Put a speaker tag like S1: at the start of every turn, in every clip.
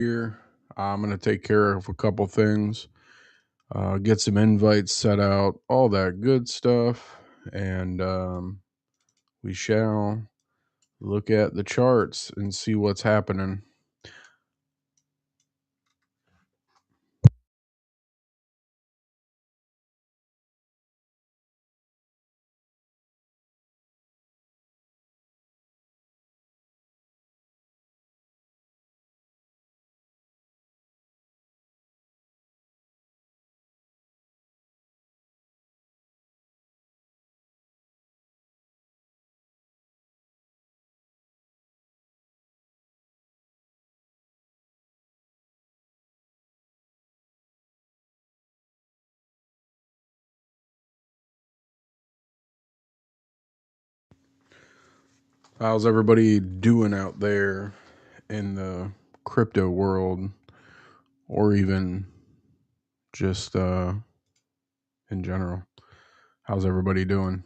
S1: Here. I'm going to take care of a couple things, get some invites set out, all that good stuff. And we shall look at the charts and see what's happening. How's everybody doing out there in the crypto world or even just in general? How's everybody doing?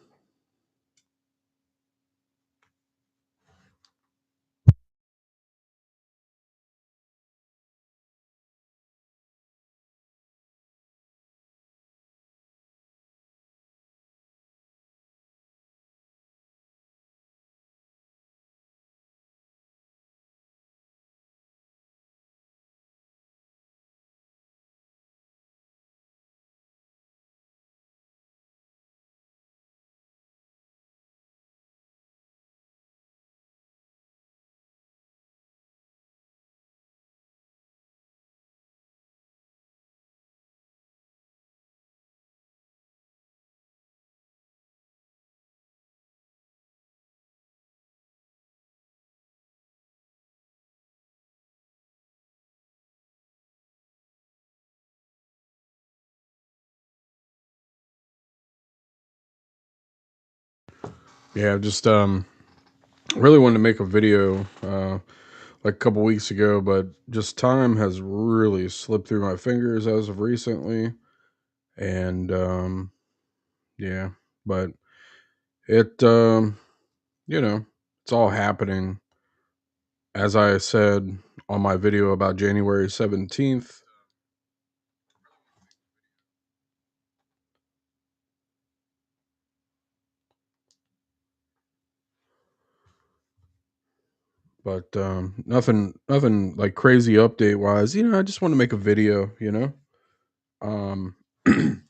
S1: Yeah, just really wanted to make a video like a couple weeks ago, but just time has really slipped through my fingers as of recently. And yeah, but it you know, it's all happening as I said on my video about January 17th. But nothing like crazy update wise. I just want to make a video. Um it's,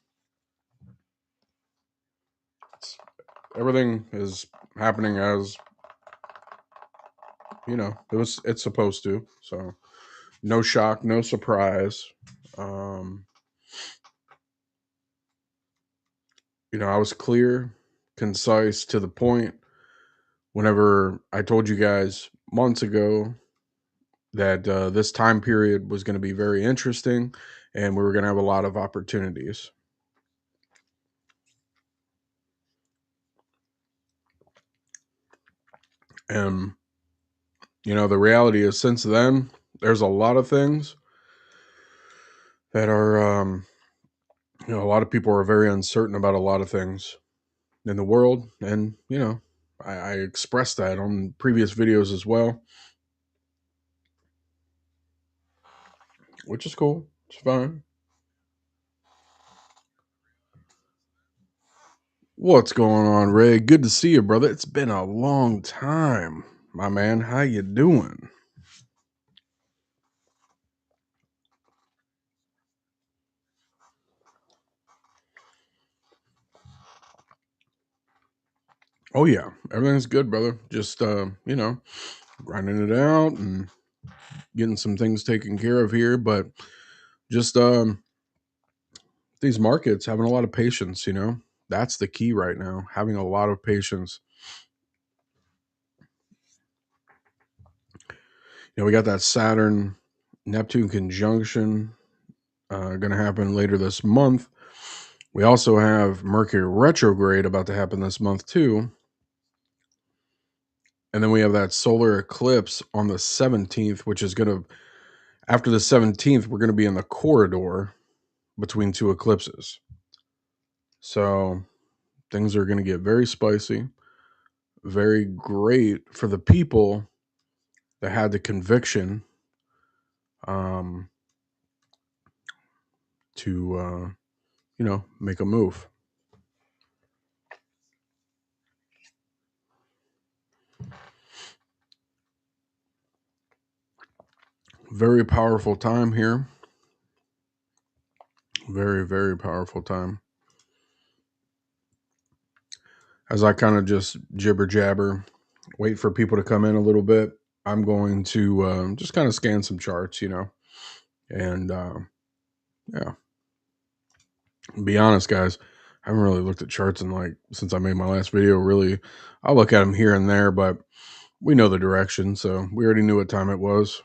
S1: everything is happening as it's supposed to. So no shock, no surprise. Um, I was clear, concise, to the point whenever I told you guys months ago that this time period was going to be very interesting and we were going to have a lot of opportunities. And, the reality is since then, there's a lot of things that are, a lot of people are very uncertain about a lot of things in the world. And, I expressed that on previous videos as well, which is cool. It's fine. What's going on, Ray? Good to see you, brother. It's been a long time, my man. How you doing? Oh yeah, everything's good, brother. Just grinding it out and getting some things taken care of here, but just these markets having a lot of patience. That's the key right now. Having a lot of patience. We got that Saturn Neptune conjunction going to happen later this month. We also have Mercury retrograde about to happen this month too. And then we have that solar eclipse on the 17th, which is going to, after the 17th, we're going to be in the corridor between two eclipses. So things are going to get very spicy, very great for the people that had the conviction um, to make a move. Very powerful time here. Very, very powerful time. As I kind of just jibber jabber, wait for people to come in a little bit, I'm going to just kind of scan some charts, and yeah, be honest, guys. I haven't really looked at charts in like since I made my last video. Really, I'll look at them here and there, but we know the direction, so we already knew what time it was.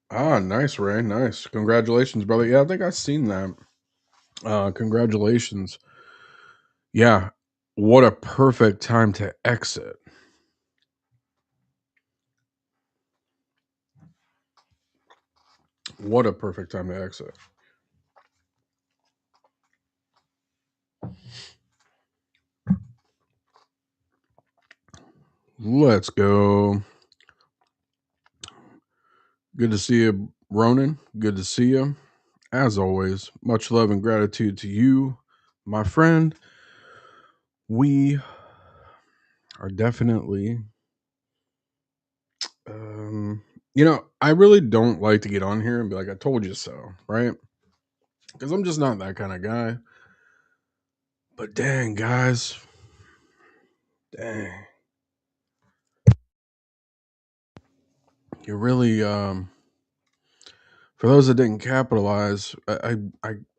S1: Ah, nice, Ray. Nice. Congratulations, brother. Yeah, I think I've seen that. Congratulations. Yeah. What a perfect time to exit. What a perfect time to exit. Let's go. Good to see you, Ronan. Good to see you. As always, much love and gratitude to you, my friend. We are definitely, I really don't like to get on here and be like, I told you so, right? Because I'm just not that kind of guy. But dang, guys, dang, you really, for those that didn't capitalize,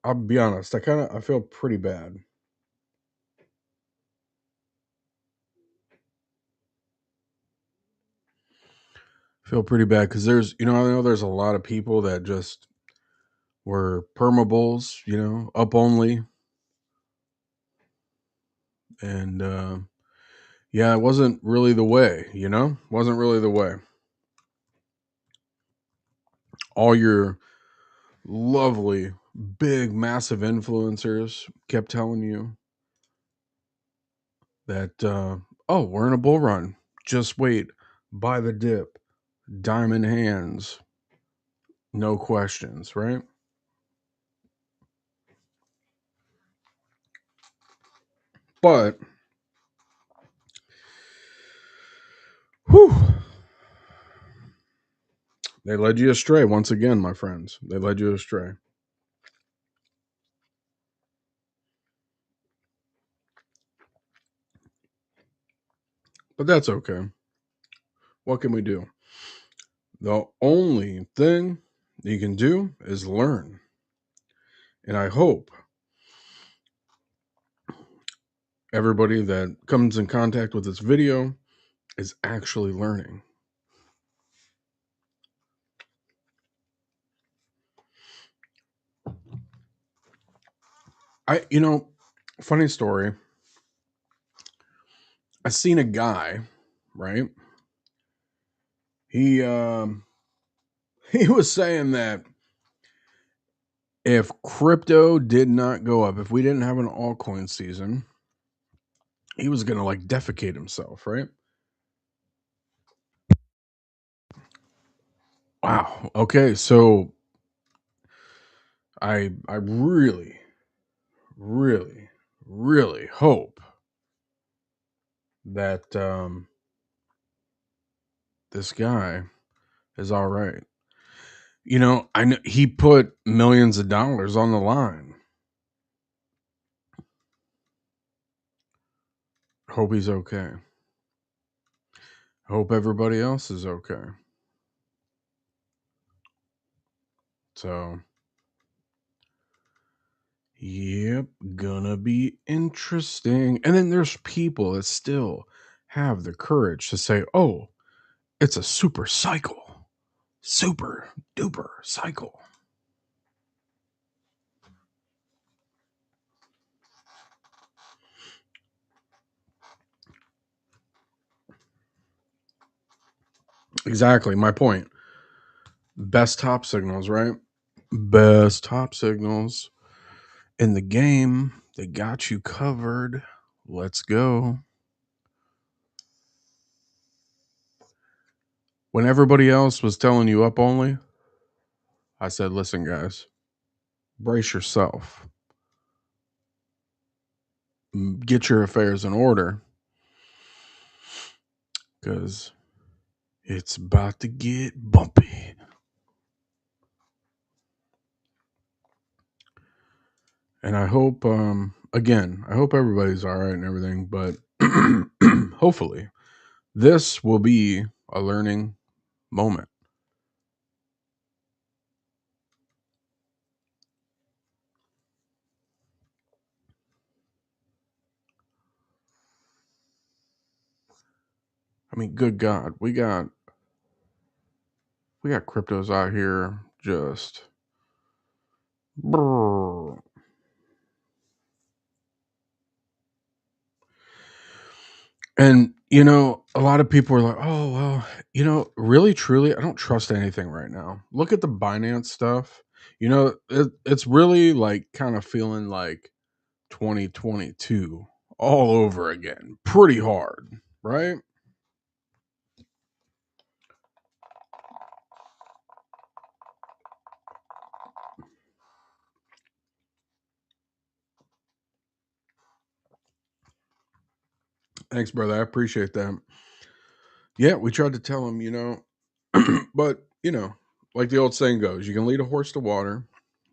S1: I'll be honest, I feel pretty bad. Feel pretty bad because I know there's a lot of people that just were permabulls, up only, and yeah, it wasn't really the way, wasn't really the way. All your lovely, big, massive influencers kept telling you that, oh, we're in a bull run. Just wait, buy the dip, diamond hands, no questions, right? But, whew, they led you astray once again, my friends. They led you astray. But that's okay. What can we do? The only thing you can do is learn. And I hope everybody that comes in contact with this video is actually learning. Funny story. I seen a guy, right? He he was saying that if crypto did not go up, if we didn't have an altcoin season, he was gonna like defecate himself, right? Wow. Okay, so I really, really, really hope that this guy is all right. I know he put millions of dollars on the line. Hope he's okay. Hope everybody else is okay. So, yep, gonna be interesting. And then there's people that still have the courage to say, oh, it's a super cycle. Super duper cycle. Exactly. My point. Best top signals, right? Best top signals in the game. They got you covered. Let's go. When everybody else was telling you up only, I said, listen, guys, brace yourself. Get your affairs in order because it's about to get bumpy. And I hope, again, I hope everybody's all right and everything, but hopefully this will be a learning moment. I mean, good God, we got cryptos out here just brrr. And a lot of people are like, "Oh, well, really truly, I don't trust anything right now." Look at the Binance stuff. It's really like kind of feeling like 2022 all over again. Pretty hard, right? Thanks, brother. I appreciate that. Yeah, we tried to tell him, but, like the old saying goes, you can lead a horse to water,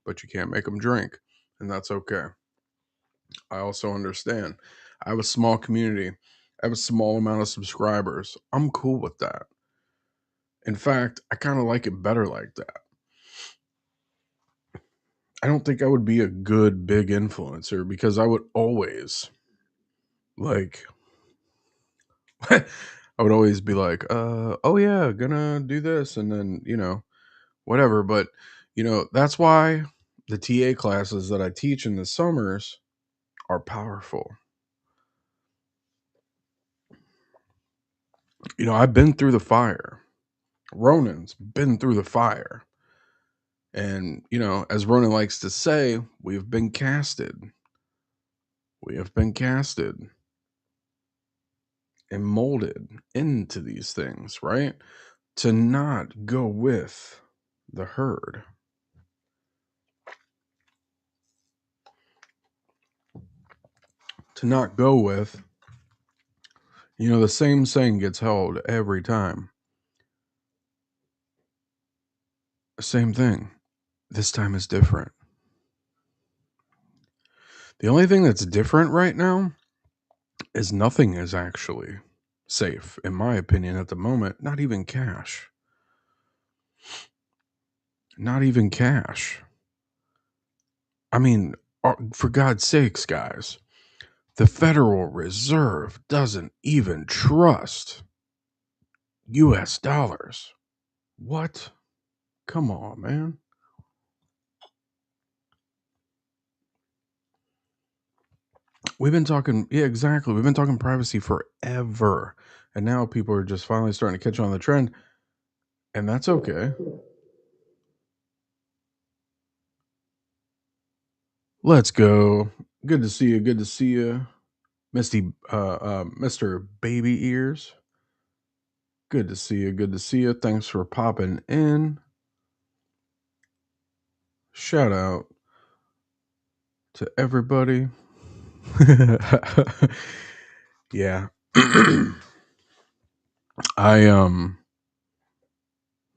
S1: but you can't make him drink. And that's okay. I also understand. I have a small community. I have a small amount of subscribers. I'm cool with that. In fact, I kind of like it better like that. I don't think I would be a good big influencer because I would always like I would always be like, oh yeah, gonna do this and then, whatever. But, that's why the TA classes that I teach in the summers are powerful. I've been through the fire. Ronan's been through the fire. And, as Ronan likes to say, we've been casted. We have been casted and molded into these things, right? To not go with the herd. To not go with, the same saying gets held every time. Same thing. This time is different. The only thing that's different right now is nothing is actually safe, in my opinion, at the moment. Not even cash. Not even cash. I mean, for God's sakes, guys, the Federal Reserve doesn't even trust US dollars. What? Come on, man. We've been talking, yeah, exactly. We've been talking privacy forever. And now people are just finally starting to catch on the trend. And that's okay. Let's go. Good to see you. Good to see you. Mr. Baby Ears. Good to see you. Good to see you. Thanks for popping in. Shout out to everybody. Yeah. I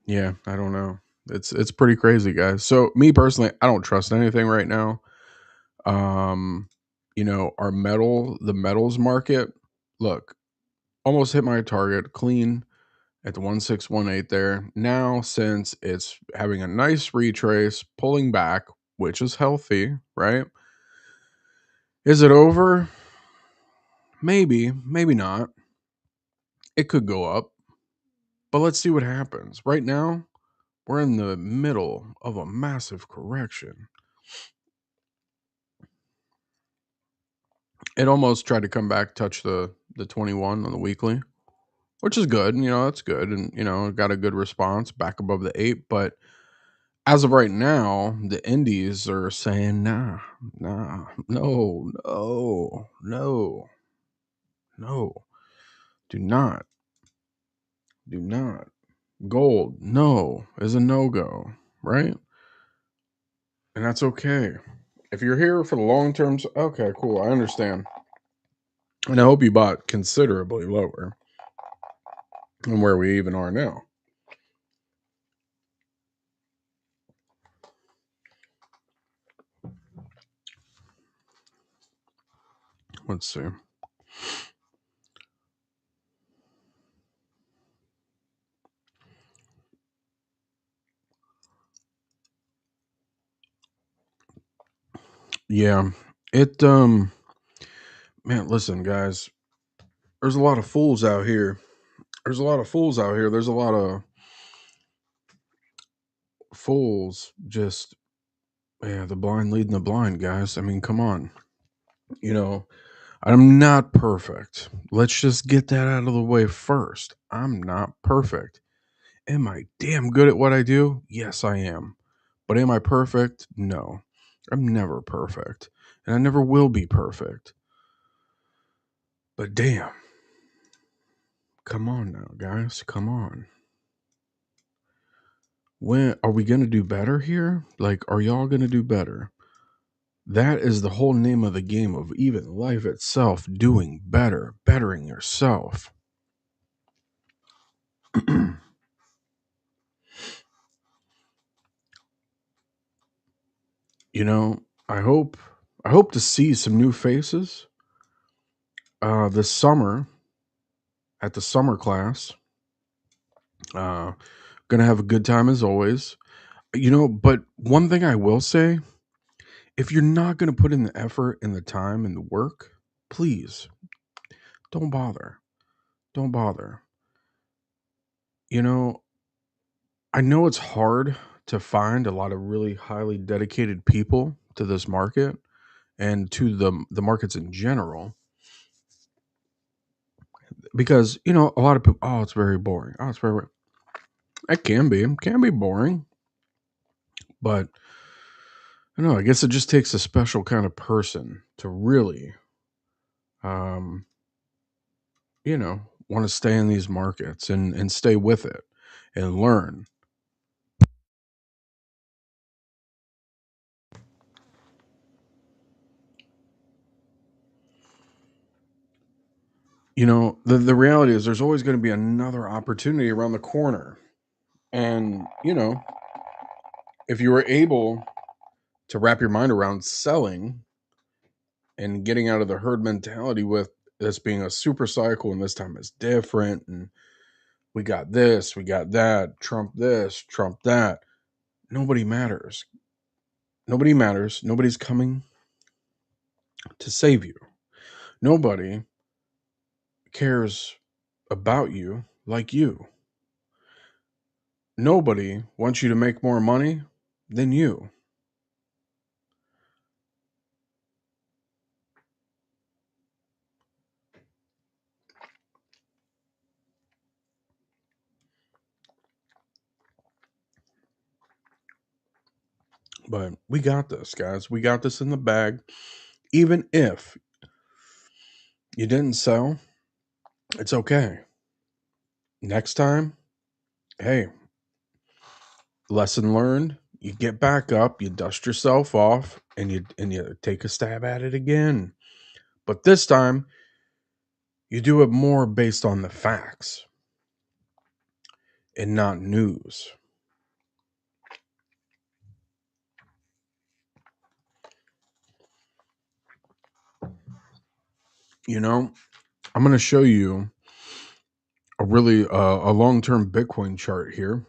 S1: yeah, I don't know. It's pretty crazy, guys. So me personally, I don't trust anything right now. Um, the metals market, look, almost hit my target clean at the 1618 there. Now, since it's having a nice retrace, pulling back, which is healthy, right? Is it over? Maybe, maybe not. It could go up, but let's see what happens. Right now, we're in the middle of a massive correction. It almost tried to come back, touch the 21 on the weekly, which is good. That's good, and got a good response back above the 8. But as of right now, the indies are saying, nah, nah, no, no, no, no, do not, do not. Gold, no, is a no go, right? And that's okay. If you're here for the long term, okay, cool, I understand. And I hope you bought considerably lower than where we even are now. Let's see. Yeah, it man, listen, guys, there's a lot of fools out here. There's a lot of fools out here. There's a lot of fools just, yeah, the blind leading the blind, guys. I mean, come on. You know, I'm not perfect. Let's just get that out of the way first. I'm not perfect. Am I damn good at what I do? Yes, I am. But am I perfect? No. I'm never perfect. And I never will be perfect. But damn. Come on now, guys. Come on. When are we going to do better here? Like, are y'all going to do better? That is the whole name of the game of even life itself, doing better, bettering yourself. You know, I hope to see some new faces this summer at the summer class. Uh gonna have a good time as always. You know, but one thing I will say, if you're not gonna put in the effort and the time and the work, please don't bother. Don't bother. You know, I know it's hard to find a lot of really highly dedicated people to this market and to the markets in general, because you know a lot of people, oh, it's very boring, oh, it's very, it can be boring, but I don't know, I guess it just takes a special kind of person to really um you know, want to stay in these markets and stay with it and learn. You know, the reality is there's always going to be another opportunity around the corner. And, you know, if you were able to wrap your mind around selling and getting out of the herd mentality with this being a super cycle and this time is different and we got this, we got that, Trump this, Trump that. Nobody matters. Nobody matters. Nobody's coming to save you. Nobody cares about you like you. Nobody wants you to make more money than you. But we got this, guys. We got this in the bag. Even if you didn't sell, it's okay. Next time, hey, lesson learned. You get back up, you dust yourself off, and you take a stab at it again. But this time, you do it more based on the facts and not news. You know, I'm going to show you a really a long-term Bitcoin chart here.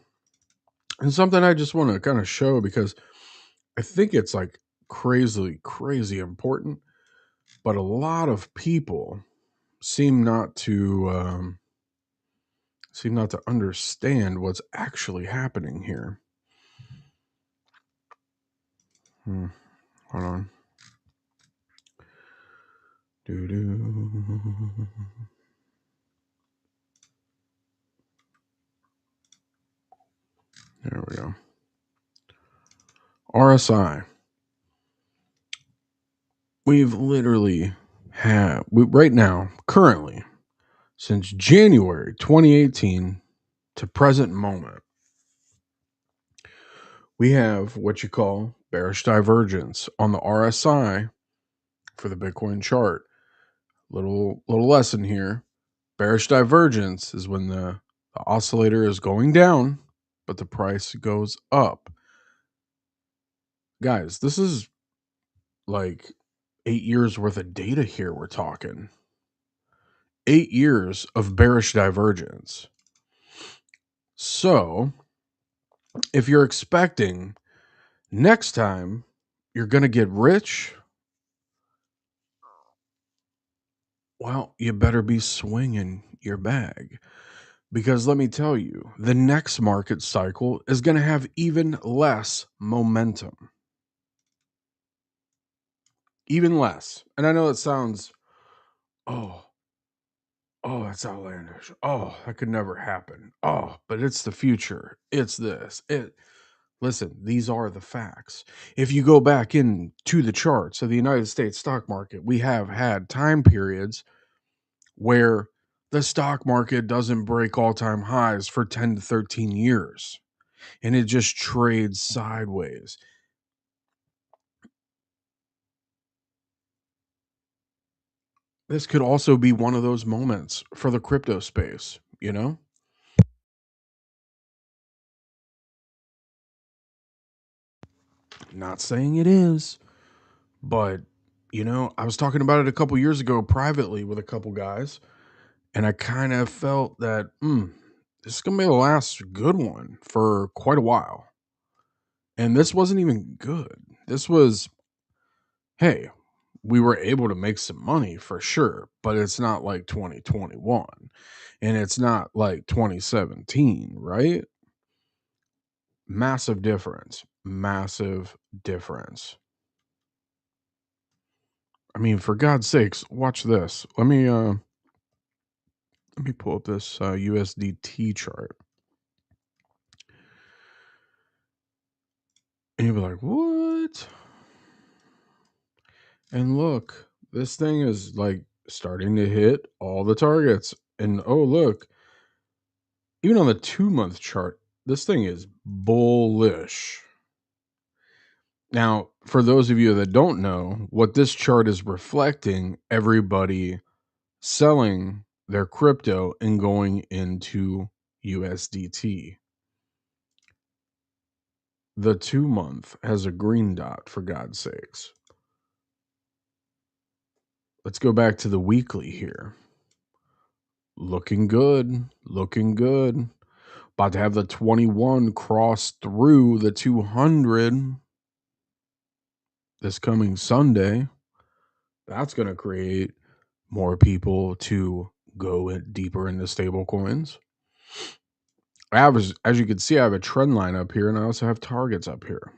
S1: And something I just want to kind of show because I think it's like crazily, crazy important. But a lot of people seem not to understand what's actually happening here. Hold on. Doo-doo. There we go. RSI. We've literally right now, currently, since January 2018 to present moment, we have what you call bearish divergence on the RSI for the Bitcoin chart. Little lesson here. Bearish divergence is when the oscillator is going down, but the price goes up. Guys, this is like 8 years worth of data here we're talking. 8 years of bearish divergence. So, if you're expecting next time you're going to get rich, well, you better be swinging your bag. Because let me tell you, the next market cycle is going to have even less momentum. Even less. And I know it sounds, oh, that's outlandish. Oh, that could never happen. Oh, but it's the future. It's this. Listen, these are the facts. If you go back into the charts of the United States stock market, we have had time periods where the stock market doesn't break all-time highs for 10 to 13 years, and it just trades sideways. This could also be one of those moments for the crypto space, you know? Not saying it is, but I was talking about it a couple years ago privately with a couple guys, and I kind of felt that this is gonna be the last good one for quite a while. And this wasn't even good. This was, hey, we were able to make some money for sure, but it's not like 2021 and it's not like 2017, right? Massive difference. Massive difference. I mean, for God's sakes, watch this. Let me pull up this USDT chart. And you'll be like, what? And look, this thing is like starting to hit all the targets. And oh, look, even on the 2-month chart, this thing is bullish. Now, for those of you that don't know, what this chart is reflecting, everybody selling their crypto and going into USDT. The 2-month has a green dot, for God's sakes. Let's go back to the weekly here. Looking good. Looking good. About to have the 21 cross through the 200 this coming Sunday. That's going to create more people to go deeper into stable coins. As you can see, I have a trend line up here, and I also have targets up here.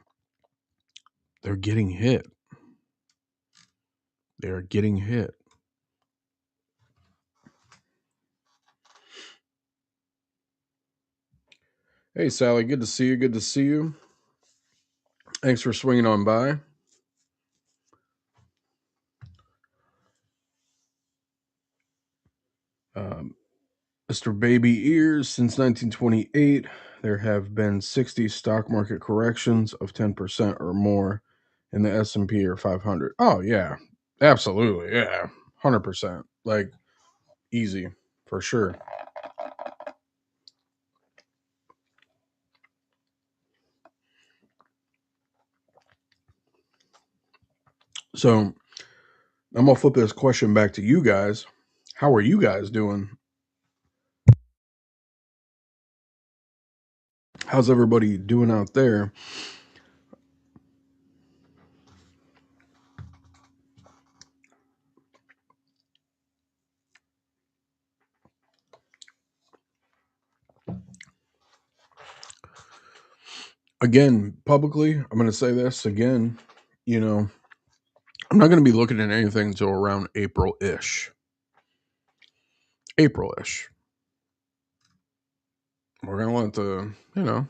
S1: They're getting hit. They're getting hit. Hey, Sally, good to see you. Good to see you. Thanks for swinging on by. Mr. Baby Ears, since 1928, there have been 60 stock market corrections of 10% or more in the S&P or 500. Oh, yeah. Absolutely. Yeah. 100%. Like, easy. For sure. So, I'm going to flip this question back to you guys. How are you guys doing? How's everybody doing out there? Again, publicly, I'm going to say this again. I'm not going to be looking at anything until around April-ish. April-ish. We're going to let we're going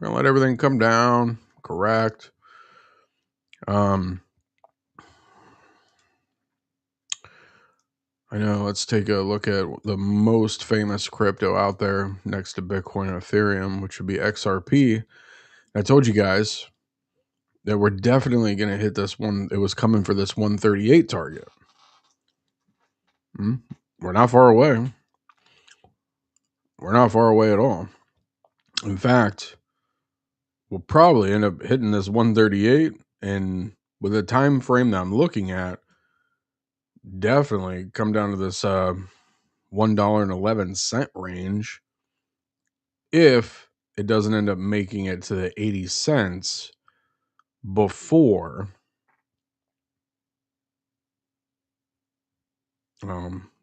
S1: to let everything come down, correct. Um, I know. Let's take a look at the most famous crypto out there next to Bitcoin and Ethereum, which would be XRP. I told you guys that we're definitely going to hit this one. It was coming for this 138 target. We're not far away. We're not far away at all. In fact, we'll probably end up hitting this 138, and with the time frame that I'm looking at, definitely come down to this $1.11 range if it doesn't end up making it to the 80 cents before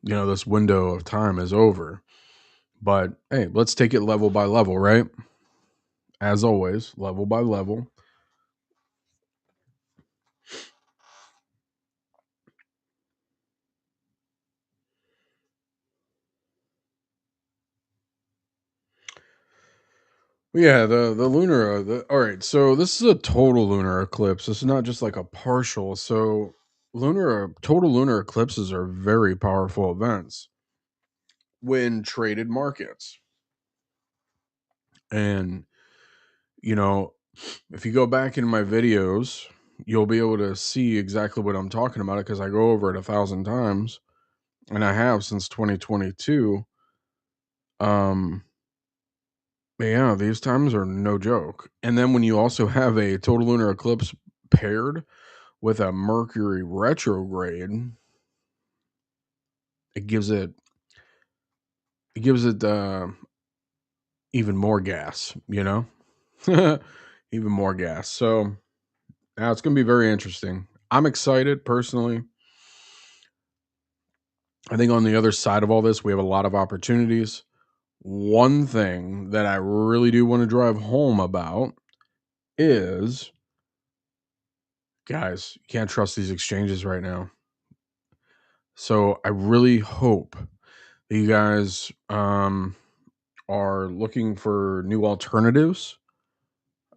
S1: this window of time is over. But hey, let's take it level by level, right? As always, level by level. Yeah, the lunar. All right, so this is a total lunar eclipse. This is not just like a partial. So total lunar eclipses are very powerful events when traded markets. And you know, if you go back in my videos, you'll be able to see exactly what I'm talking about because I go over it 1,000 times, and I have since 2022. Um, yeah, these times are no joke. And then when you also have a total lunar eclipse paired with a Mercury retrograde, it gives it even more gas, even more gas. So now it's going to be very interesting. I'm excited personally. I think on the other side of all this, we have a lot of opportunities. One thing that I really do want to drive home about is, guys, you can't trust these exchanges right now. So I really hope that you guys are looking for new alternatives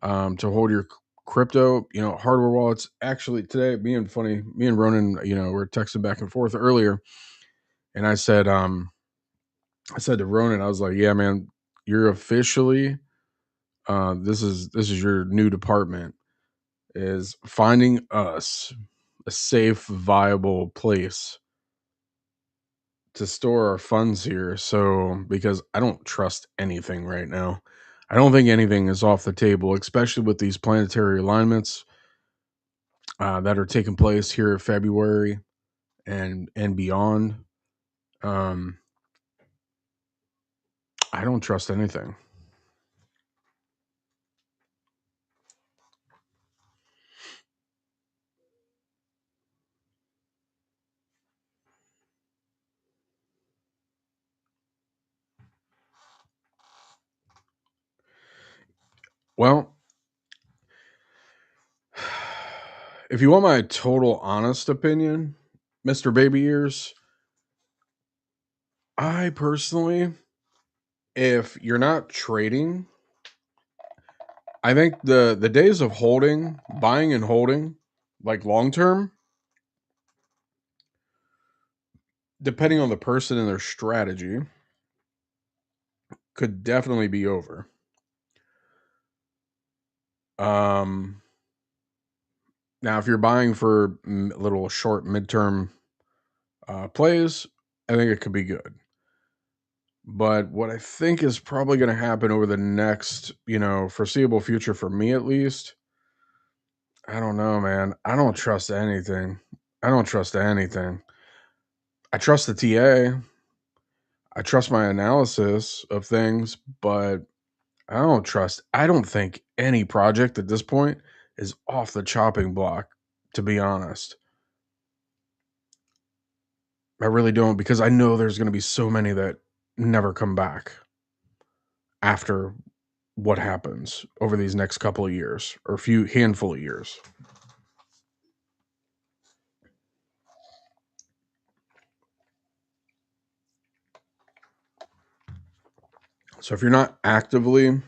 S1: to hold your crypto. Hardware wallets. Actually, today, me and Ronan, we're texting back and forth earlier, and I said to Ronan, I was like, "Yeah, man, you're officially this is your new department, is finding us a safe, viable place to store our funds here." So, because I don't trust anything right now. I don't think anything is off the table, especially with these planetary alignments that are taking place here in February and beyond. Um, I don't trust anything. Well, if you want my total honest opinion, Mr. Baby Ears, I personally, if you're not trading, I think the days of buying and holding, like long term, depending on the person and their strategy, could definitely be over. Um, Now, if you're buying for little short midterm plays, I think it could be good. But what I think is probably going to happen over the next, foreseeable future for me at least, I don't know, man. I don't trust anything. I don't trust anything. I trust the TA. I trust my analysis of things, but I don't think any project at this point is off the chopping block, to be honest. I really don't, because I know there's going to be so many that never come back after what happens over these next couple of years or few handful of years. So if you're not actively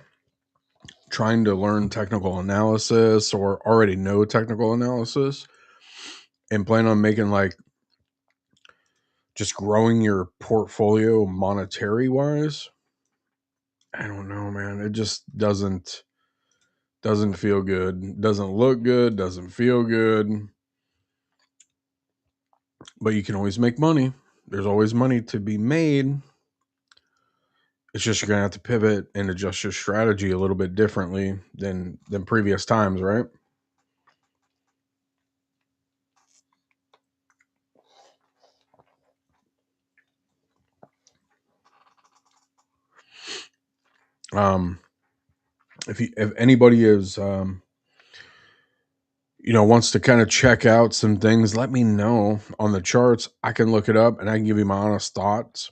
S1: trying to learn technical analysis or already know technical analysis and plan on making like just growing your portfolio monetary wise, I don't know, man. It just doesn't feel good. Doesn't look good, doesn't feel good. But you can always make money. There's always money to be made. It's just you're gonna have to pivot and adjust your strategy a little bit differently than previous times, right? Um, if anybody is wants to kind of check out some things, let me know on the charts. I can look it up and I can give you my honest thoughts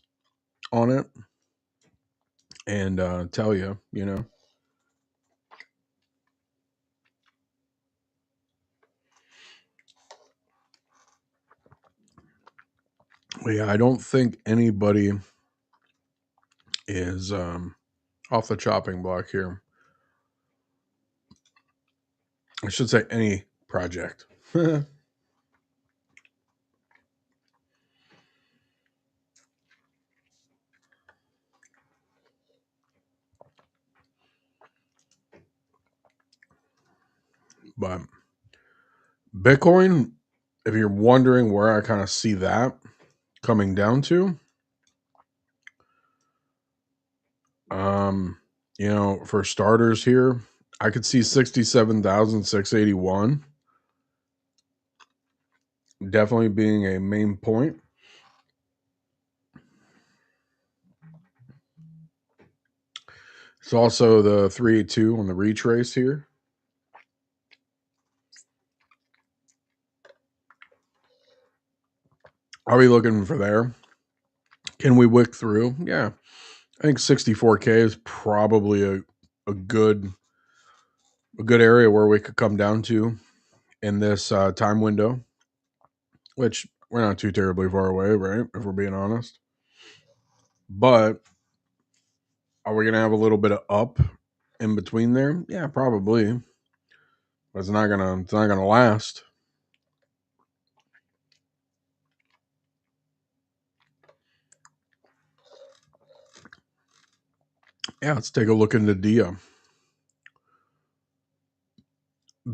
S1: on it and tell you, Well, yeah, I don't think anybody is off the chopping block here. I should say any project. But Bitcoin, if you're wondering where I kind of see that coming down to, um, for starters here, I could see 67,681 definitely being a main point. It's also the 382 on the retrace here. Are we looking for there? Can we wick through? Yeah. I think 64K is probably a good a good area where we could come down to in this time window, which we're not too terribly far away, right? If we're being honest. But are we going to have a little bit of up in between there? Yeah, probably. But it's not gonna last. Yeah, let's take a look into Dia.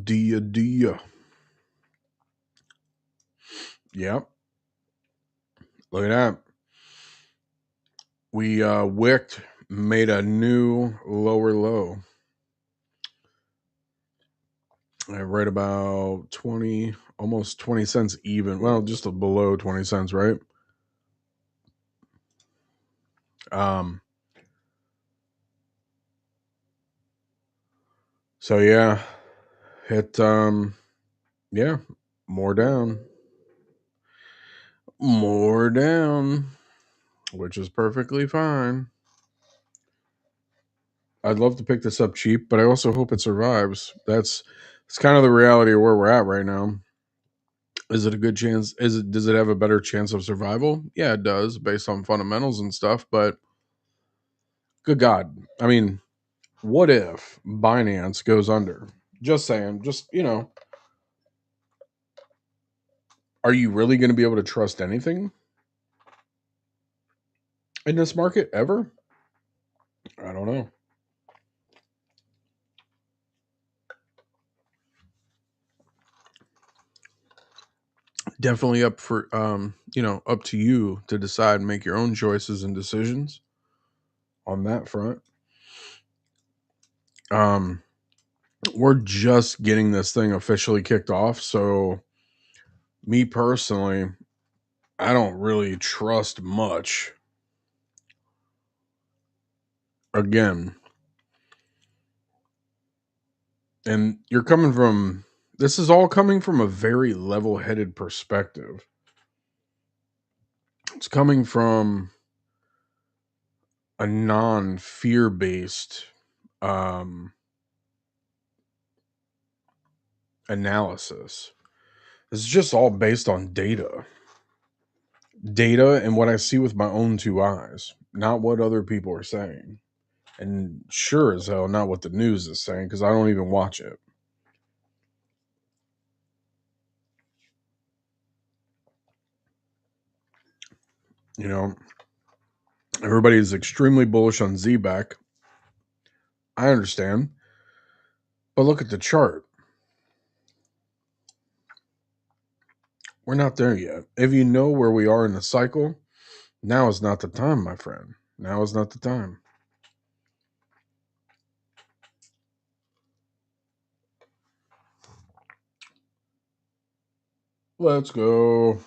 S1: Dia. Yep. Look at that. We wicked, made a new lower low. Right about 20, almost 20 cents even. Well, just below 20 cents, right? Um, so yeah, it, yeah, more down, more down, which is perfectly fine. I'd love to pick this up cheap, but I also hope it survives. It's kind of the reality of where we're at right now. Is it a good chance? Does it have a better chance of survival? Yeah, it does, based on fundamentals and stuff. But good God, I mean, what if Binance goes under? Just saying. Just are you really going to be able to trust anything in this market ever? I don't know. Definitely up for up to you to decide, make your own choices and decisions on that front. Um, we're just getting this thing officially kicked off, so me personally, I don't really trust much. Again, and you're coming from this is all coming from a very level-headed perspective. It's coming from a non-fear-based um analysis. It's just all based on data and what I see with my own two eyes, not what other people are saying. and sure as hell not what the news is saying because I don't even watch it. You know, everybody is extremely bullish on Z-Back. I understand, but look at the chart. We're not there yet. If you know where we are in the cycle, now is not the time, my friend. Now is not the time. Let's go.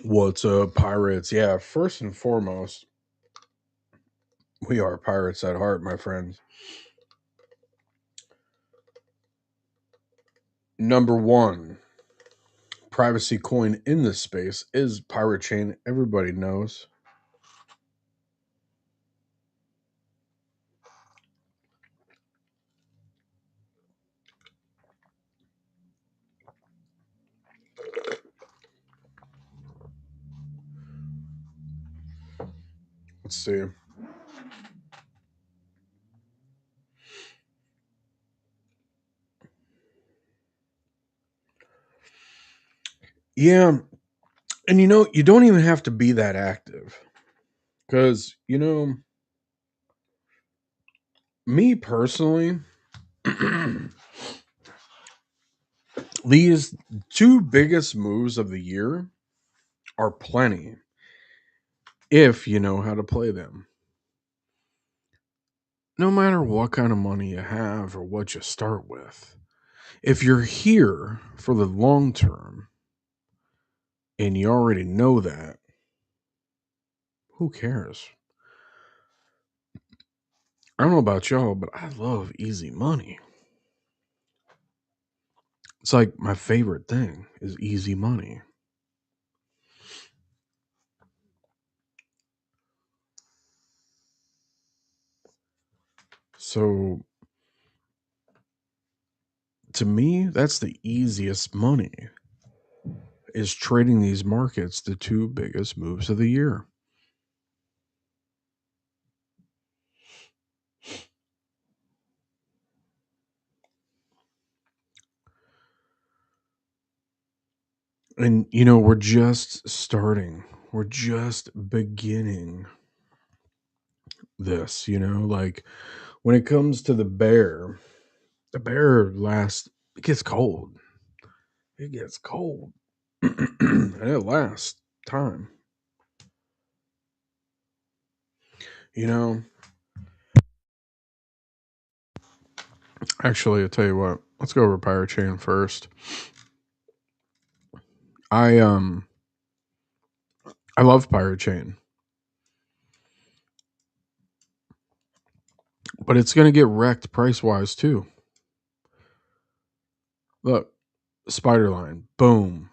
S1: What's up, pirates? Yeah, first and foremost, we are pirates at heart, my friends. Number one, privacy coin in this space is Pirate Chain. Everybody knows. Let's see. Yeah, and you don't even have to be that active. Because, me personally, these two biggest moves of the year are plenty if you know how to play them. No matter what kind of money you have or what you start with, if you're here for the long term and you already know that, who cares? I don't know about y'all, but I love easy money. It's like my favorite thing is easy money. So to me, that's the easiest money is trading these markets, the two biggest moves of the year. And we're just starting. We're just beginning this, like when it comes to the bear lasts it gets cold. It gets cold. And it lasts time. You know, actually, I'll tell you what. Let's go over Pirate Chain first. I I love Pirate Chain, but it's gonna get wrecked price wise too. Look, Spiderline, boom,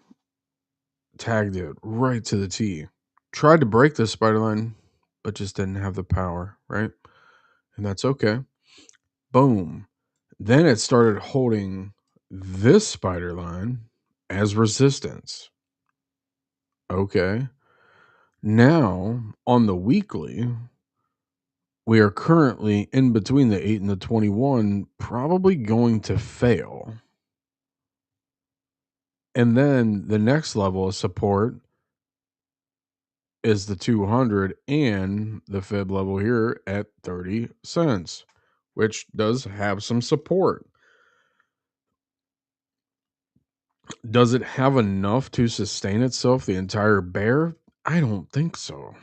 S1: tagged it right to the T. Tried to break this Spiderline, but just didn't have the power, right? And that's okay. Boom. Then it started holding this Spiderline as resistance. Okay. Now, on the weekly, we are currently in between the 8 and the 21, probably going to fail. And then the next level of support is the 200 and the fib level here at 30 cents, which does have some support. Does it have enough to sustain itself the entire bear? I don't think so.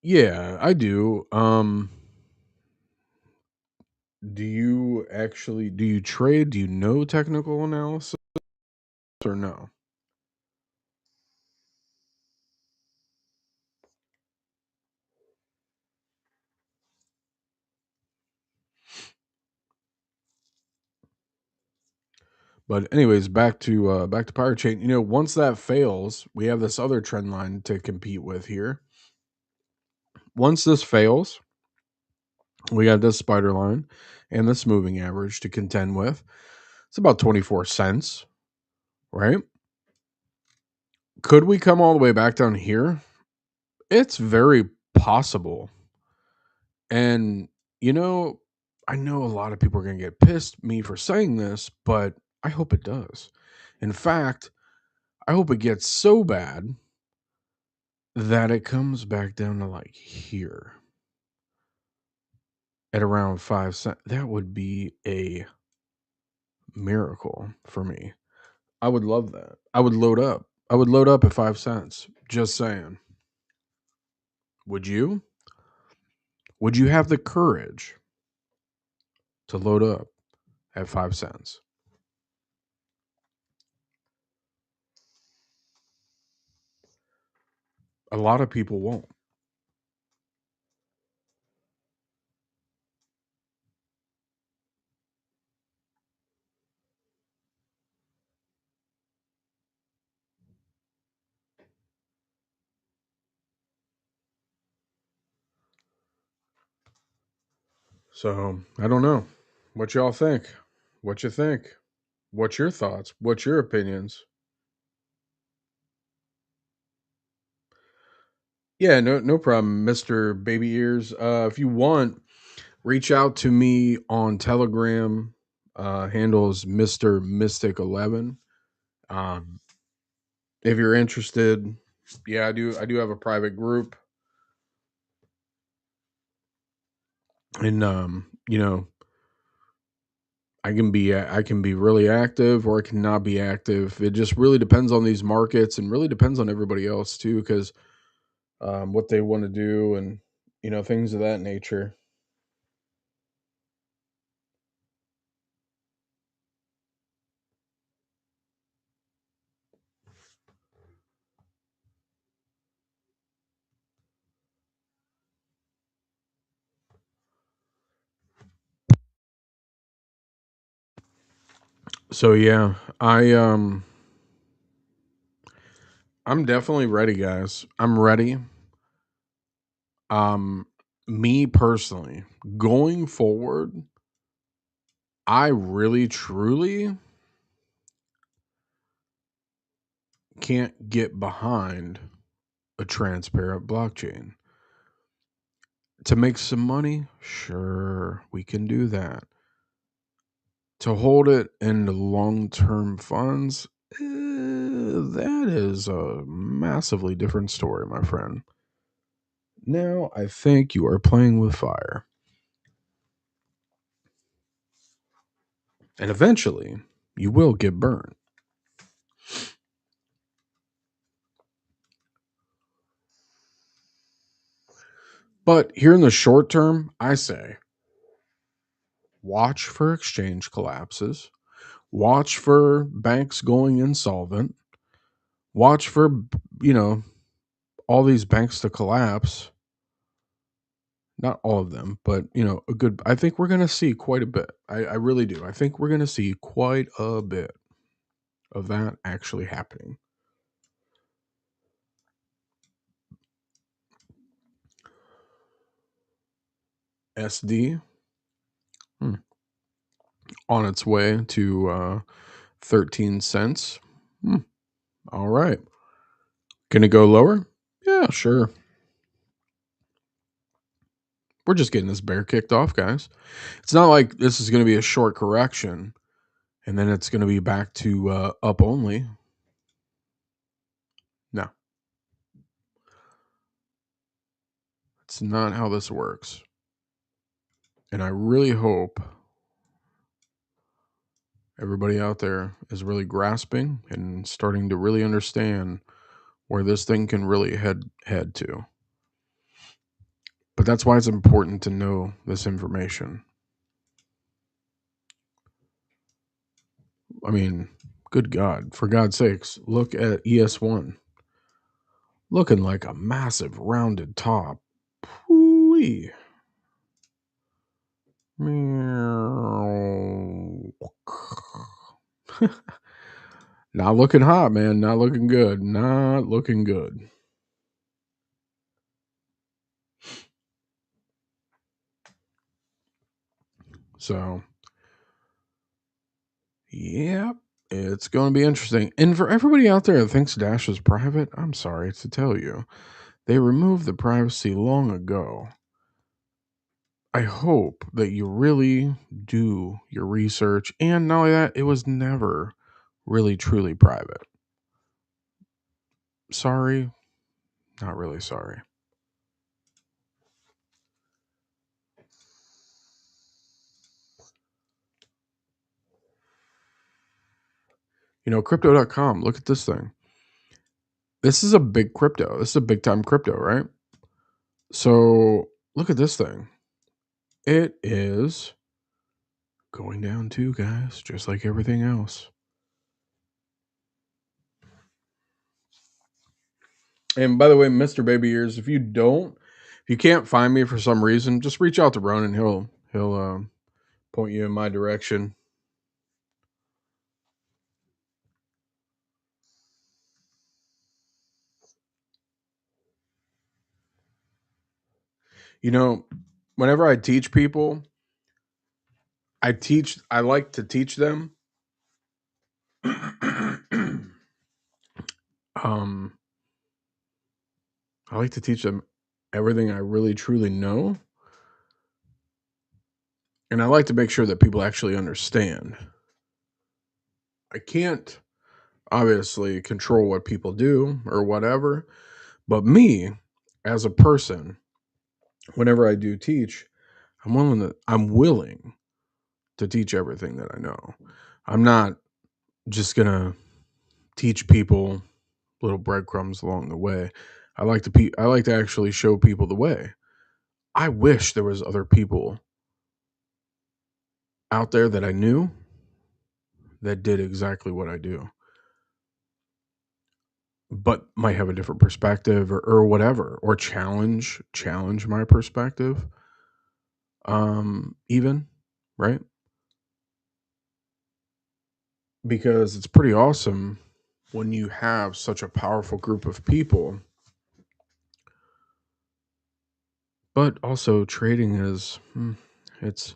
S1: Yeah, I do. Do you trade? Do you know technical analysis or no? But anyways, back to Pirate Chain. Once that fails, we have this other trend line to compete with here. Once this fails, we got this spider line and this moving average to contend with. It's about 24 cents, right? Could we come all the way back down here? It's very possible. And, you know, I know a lot of people are going to get pissed at me for saying this, but I hope it does. In fact, I hope it gets so bad that it comes back down to like here at around 5 cents. That would be a miracle for me. I would love that. I would load up. I would load up at 5 cents. Just saying. Would you? Would you have the courage to load up at 5 cents? A lot of people won't. So I don't know. What y'all think? What you think? What's your thoughts? What's your opinions? Yeah, no problem, Mr. Baby Ears. If you want, reach out to me on Telegram. Handles Mr. Mystic 11. Um, if you're interested, yeah, I do have a private group, and I can be really active or I can not be active. It just really depends on these markets and really depends on everybody else too, because what they want to do and things of that nature. So yeah, I'm definitely ready, guys. I'm ready. Um, Me personally, going forward, I really truly can't get behind a transparent blockchain. To make some money, sure, we can do that. To hold it in the long-term funds, that is a massively different story, my friend. Now, I think you are playing with fire. And eventually, you will get burned. But here in the short term, I say watch for exchange collapses, watch for banks going insolvent, watch for, you know, all these banks to collapse. Not all of them, but a good. I think we're going to see quite a bit. I really do. I think we're going to see quite a bit of that actually happening. SD, hmm, on its way to 13 cents. Hmm, all right. Gonna go lower? Yeah, sure. We're just getting this bear kicked off, guys. It's not like this is going to be a short correction and then it's going to be back to up only. No, it's not how this works. And I really hope everybody out there is really grasping and starting to really understand where this thing can really head to. But that's why it's important to know this information. I mean, good God, for God's sakes, look at ES1. Looking like a massive rounded top. Pooey. Meow. Not looking hot, man. Not looking good. Not looking good. So, yeah. It's going to be interesting. And for everybody out there that thinks Dash is private, I'm sorry to tell you, they removed the privacy long ago. I hope that you really do your research. And not only that, it was never really truly private. Sorry, not really sorry. Crypto.com, look at this thing. This is a big crypto. This is a big time crypto, right? So look at this thing. It is going down too, guys, just like everything else. And by the way, Mr. Baby Ears, if you can't find me for some reason, just reach out to Ronan. He'll point you in my direction. You know, whenever I teach people, I like to teach them um I like to teach them everything I really truly know. And I like to make sure that people actually understand. I can't obviously control what people do or whatever, but me as a person, whenever I do teach, I'm willing to teach everything that I know. I'm not just gonna teach people little breadcrumbs along the way. I like to actually show people the way. I wish there was other people out there that I knew that did exactly what I do, but might have a different perspective or whatever, or challenge my perspective. Even, right? Because it's pretty awesome when you have such a powerful group of people. But also trading is it's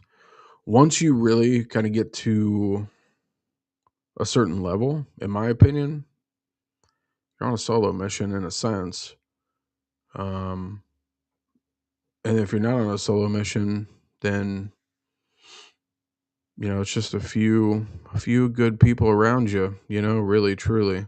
S1: once you really kind of get to a certain level, in my opinion, you're on a solo mission in a sense. Um, and if you're not on a solo mission, then it's just a few good people around you. Really, truly.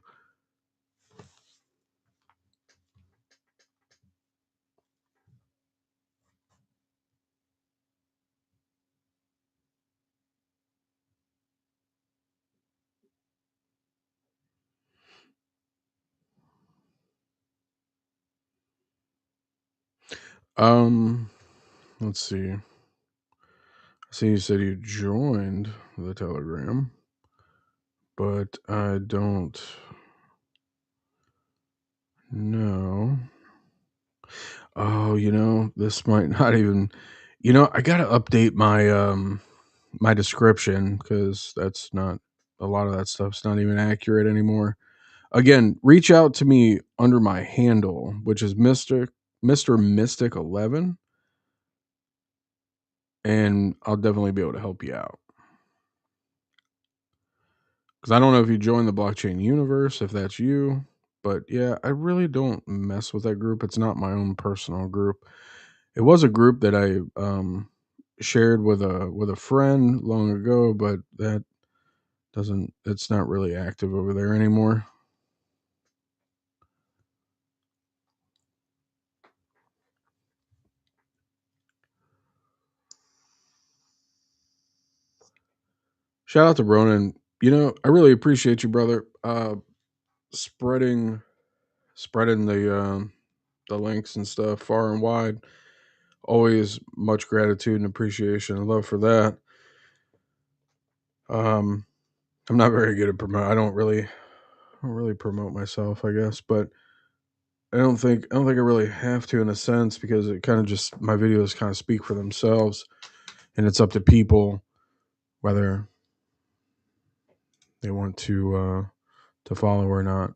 S1: Um, let's see. See, you said you joined the Telegram, but I don't know. Oh, this might not even. I gotta update my description because that's not a lot of that stuff's not even accurate anymore. Again, reach out to me under my handle, which is Mr. Mystic 11, and I'll definitely be able to help you out. Because I don't know if you joined the blockchain universe, if that's you, but yeah, I really don't mess with that group. It's not my own personal group. It was a group that I shared with a friend long ago, but that doesn't it's not really active over there anymore. Shout out to Ronan. I really appreciate you, brother. Spreading spreading the links and stuff far and wide. Always much gratitude and appreciation and love for that. Um, I'm not very good at promote. I don't really promote myself, I guess, but I don't think I really have to in a sense because it kind of just my videos kind of speak for themselves, and it's up to people whether they want to follow or not.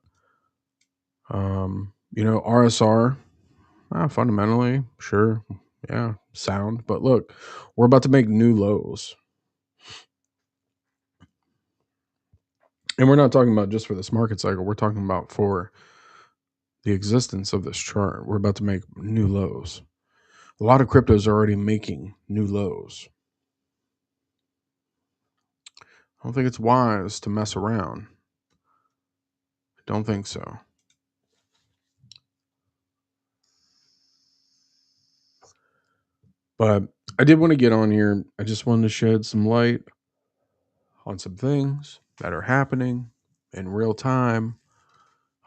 S1: RSR, fundamentally, sure, yeah, sound. But look, we're about to make new lows, And we're not talking about just for this market cycle. We're talking about for the existence of this chart. We're about to make new lows. A lot of cryptos are already making new lows. I don't think it's wise to mess around. I don't think so. But I did want to get on here. I just wanted to shed some light on some things that are happening in real time.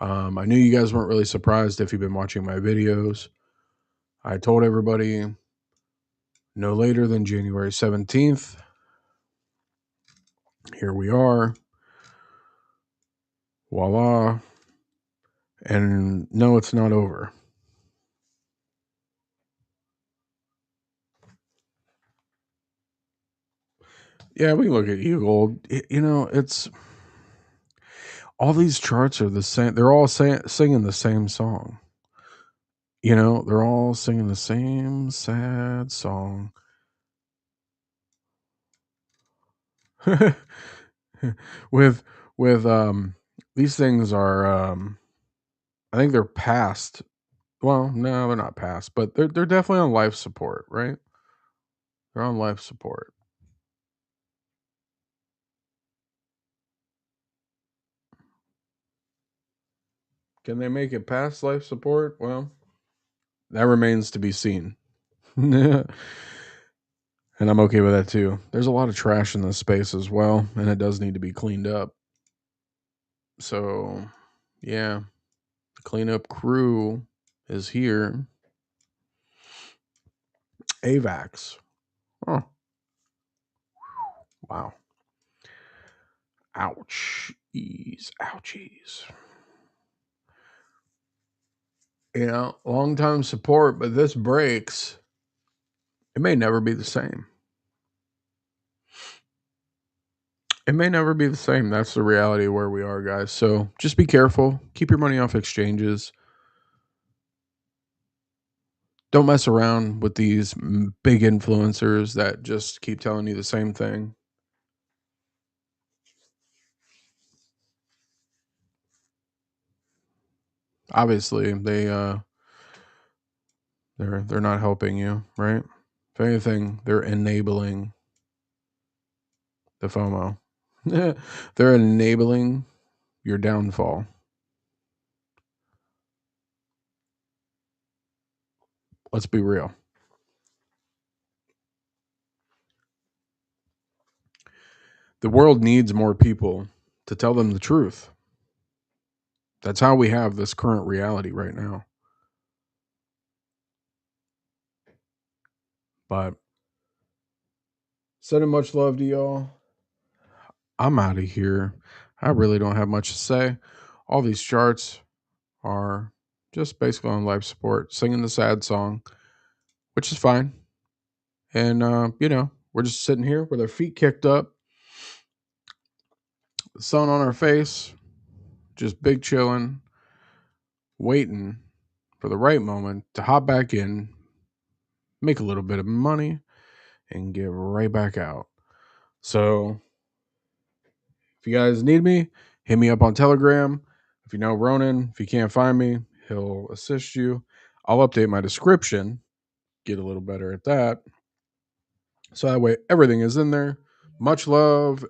S1: I knew you guys weren't really surprised if you've been watching my videos. I told everybody no later than January 17th. Here we are. Voila. And no, it's not over. Yeah, we can look at Eagle. You know, it's all these charts are the same. They're all singing the same song. You know, they're all singing the same sad song. with with these things are I think they're past. Well, no, they're not past, but they're definitely on life support, right? They're on life support. Can they make it past life support? Well, that remains to be seen. And I'm okay with that too. There's a lot of trash in this space as well, and it does need to be cleaned up. So, yeah, the cleanup crew is here. AVAX. Oh, wow. Ouchies. Ouchies. You know, long time support, but this breaks. It may never be the same. It may never be the same. That's the reality of where we are, guys. So just be careful. Keep your money off exchanges. Don't mess around with these big influencers that just keep telling you the same thing. Obviously, they're not helping you, right? If anything, they're enabling the FOMO. They're enabling your downfall. Let's be real. The world needs more people to tell them the truth. That's how we have this current reality right now. But sending much love to y'all. I'm out of here. I really don't have much to say. All these charts are just basically on life support, singing the sad song, which is fine. And, you know, we're just sitting here with our feet kicked up, the sun on our face, just big chilling, waiting for the right moment to hop back in, make a little bit of money, and get right back out. So if you guys need me, hit me up on Telegram. If you know Ronan, if you can't find me, he'll assist you. I'll update my description, get a little better at that. So that way everything is in there. Much love